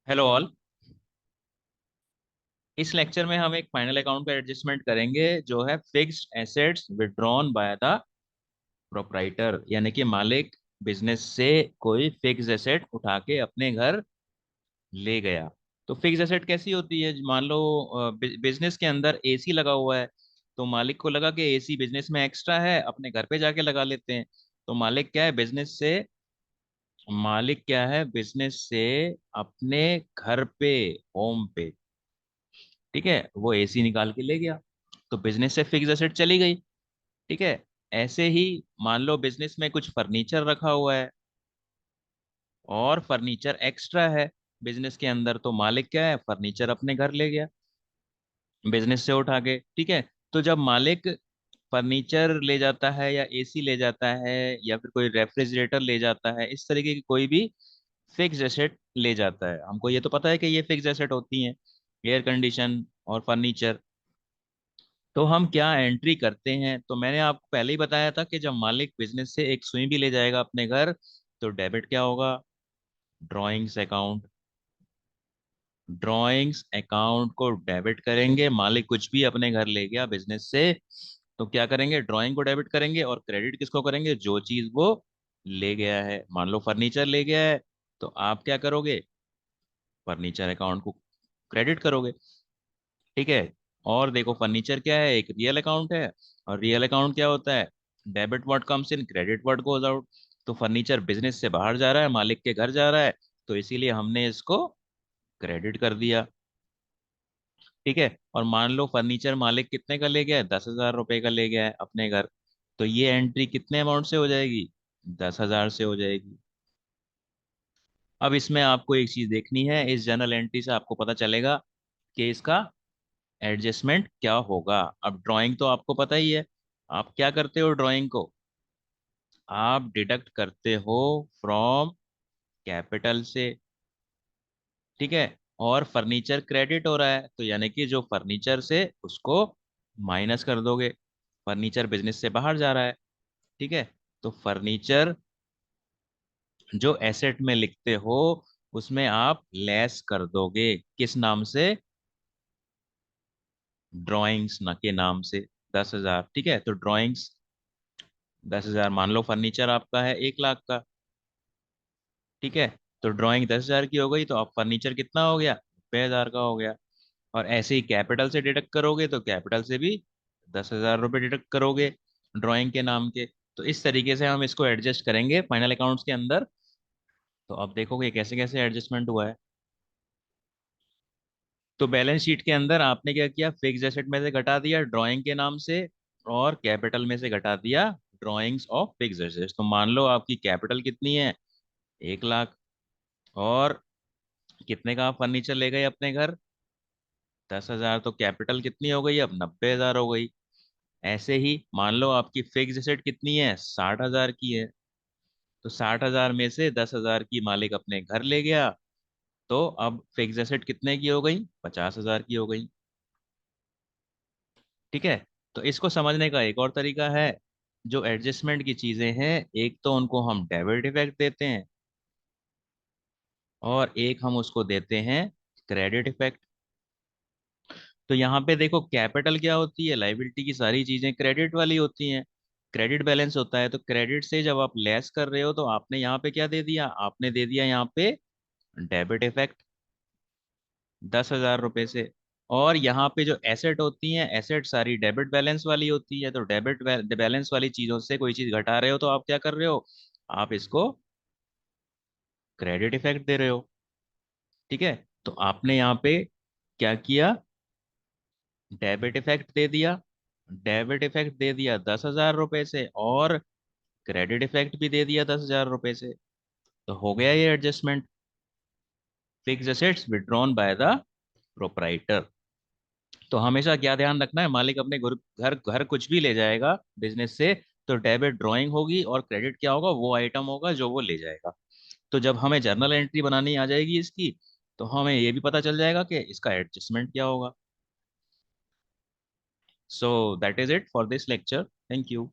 Hello all. इस lecture में हम एक फाइनल अकाउंट का एडजस्टमेंट करेंगे जो है fixed assets withdrawn by the proprietor, यानी कि मालिक बिजनेस से कोई फिक्स एसेट उठा के अपने घर ले गया। तो फिक्स एसेट कैसी होती है? मान लो बिजनेस के अंदर एसी लगा हुआ है, तो मालिक को लगा कि एसी बिजनेस में एक्स्ट्रा है, अपने घर पे जाके लगा लेते हैं। तो मालिक क्या है बिजनेस से अपने घर पे, होम पे, ठीक है, वो एसी निकाल के ले गया। तो बिजनेस से फिक्स एसेट चली गई। ठीक है। ऐसे ही मान लो बिजनेस में कुछ फर्नीचर रखा हुआ है और फर्नीचर एक्स्ट्रा है बिजनेस के अंदर, तो मालिक क्या है, फर्नीचर अपने घर ले गया बिजनेस से उठा के। ठीक है। तो जब मालिक फर्नीचर ले जाता है या एसी ले जाता है या फिर कोई रेफ्रिजरेटर ले जाता है, इस तरीके की कोई भी फिक्स एसेट ले जाता है, हमको ये तो पता है कि ये फिक्स एसेट होती हैं, एयर कंडीशन और फर्नीचर। तो हम क्या एंट्री करते हैं? तो मैंने आपको पहले ही बताया था कि जब मालिक बिजनेस से एक सुई भी ले जाएगा अपने घर, तो डेबिट क्या होगा? Drawings account. ड्रॉइंग्स अकाउंट को डेबिट करेंगे। मालिक कुछ भी अपने घर ले गया बिजनेस से, तो क्या करेंगे? ड्रॉइंग को डेबिट करेंगे। और क्रेडिट किसको करेंगे? जो चीज वो ले गया है। मान लो फर्नीचर ले गया है, तो आप क्या करोगे? फर्नीचर अकाउंट को क्रेडिट करोगे। ठीक है। और देखो फर्नीचर क्या है, एक रियल अकाउंट है। और रियल अकाउंट क्या होता है? Debit what comes in, credit what goes out. तो फर्नीचर बिजनेस से बाहर जा रहा है, मालिक के घर जा रहा है, तो इसीलिए हमने इसको क्रेडिट कर दिया। ठीक है। और मान लो फर्नीचर मालिक कितने का ले गया है? 10,000 रुपए का ले गया है अपने घर, तो ये एंट्री कितने अमाउंट से हो जाएगी? 10,000 से हो जाएगी। अब इसमें आपको एक चीज देखनी है, इस जर्नल एंट्री से आपको पता चलेगा कि इसका एडजस्टमेंट क्या होगा। अब ड्राइंग तो आपको पता ही है, आप क्या करते हो ड्राइंग को? आप डिडक्ट करते हो फ्रॉम कैपिटल से। ठीक है। और फर्नीचर क्रेडिट हो रहा है, तो यानी कि जो फर्नीचर से उसको माइनस कर दोगे। फर्नीचर बिजनेस से बाहर जा रहा है। ठीक है। तो फर्नीचर जो एसेट में लिखते हो, उसमें आप लेस कर दोगे, किस नाम से? ड्राइंग्स न के नाम से। 10,000। ठीक है। तो ड्राइंग्स 10,000। मान लो फर्नीचर आपका है 1 लाख का। ठीक है। तो ड्राइंग 10,000 की हो गई, तो अब फर्नीचर कितना हो गया? 90,000 का हो गया। और ऐसे ही कैपिटल से डिडक्ट करोगे, तो कैपिटल से भी 10,000 रुपये डिडक्ट करोगे ड्राइंग के नाम के। तो इस तरीके से हम इसको एडजस्ट करेंगे फाइनल अकाउंट्स के अंदर। तो अब देखोगे कैसे कैसे एडजस्टमेंट हुआ है। तो बैलेंस शीट के अंदर आपने क्या किया? फिक्स एसेट में से घटा दिया ड्राइंग के नाम से, और कैपिटल में से घटा दिया ड्राइंग्स ऑफ फिक्स एसेट्स। तो मान लो आपकी कैपिटल कितनी है? 1 लाख। और कितने का आप फर्नीचर ले गए अपने घर? 10,000। तो कैपिटल कितनी हो गई? अब 90,000 हो गई। ऐसे ही मान लो आपकी फिक्स एसेट कितनी है? 60,000 की है। तो 60,000 में से 10,000 की मालिक अपने घर ले गया, तो अब फिक्स एसेट कितने की हो गई? 50,000 की हो गई। ठीक है। तो इसको समझने का एक और तरीका है। जो एडजस्टमेंट की चीजें हैं, एक तो उनको हम डेबिट इफेक्ट देते हैं, और एक हम उसको देते हैं क्रेडिट इफेक्ट। तो यहाँ पे देखो कैपिटल क्या होती है? लाइबिलिटी की सारी चीजें क्रेडिट वाली होती हैं। क्रेडिट बैलेंस होता है, तो क्रेडिट से जब आप लेस कर रहे हो, तो आपने यहाँ पे क्या दे दिया? आपने दे दिया यहाँ पे डेबिट इफेक्ट 10,000 रुपए से। और यहाँ पे जो एसेट होती हैं, एसेट सारी डेबिट बैलेंस वाली होती है, तो डेबिट बैलेंस वाली चीजों से कोई चीज घटा रहे हो, तो आप क्या कर रहे हो? आप इसको क्रेडिट इफेक्ट दे रहे हो। ठीक है। तो आपने यहाँ पे क्या किया? डेबिट इफेक्ट दे दिया। डेबिट इफेक्ट दे दिया 10,000 रुपए से, और क्रेडिट इफेक्ट भी दे दिया 10,000 रुपए से। तो हो गया ये adjustment. Fix assets withdrawn by the proprietor. तो हमेशा क्या ध्यान रखना है, मालिक अपने घर घर घर कुछ भी ले जाएगा बिजनेस से, तो डेबिट ड्राइंग होगी और क्रेडिट क्या होगा? वो आइटम होगा जो वो ले जाएगा। तो जब हमें जर्नल एंट्री बनानी आ जाएगी इसकी, तो हमें ये भी पता चल जाएगा कि इसका एडजस्टमेंट क्या होगा। So that is it for this lecture. Thank you.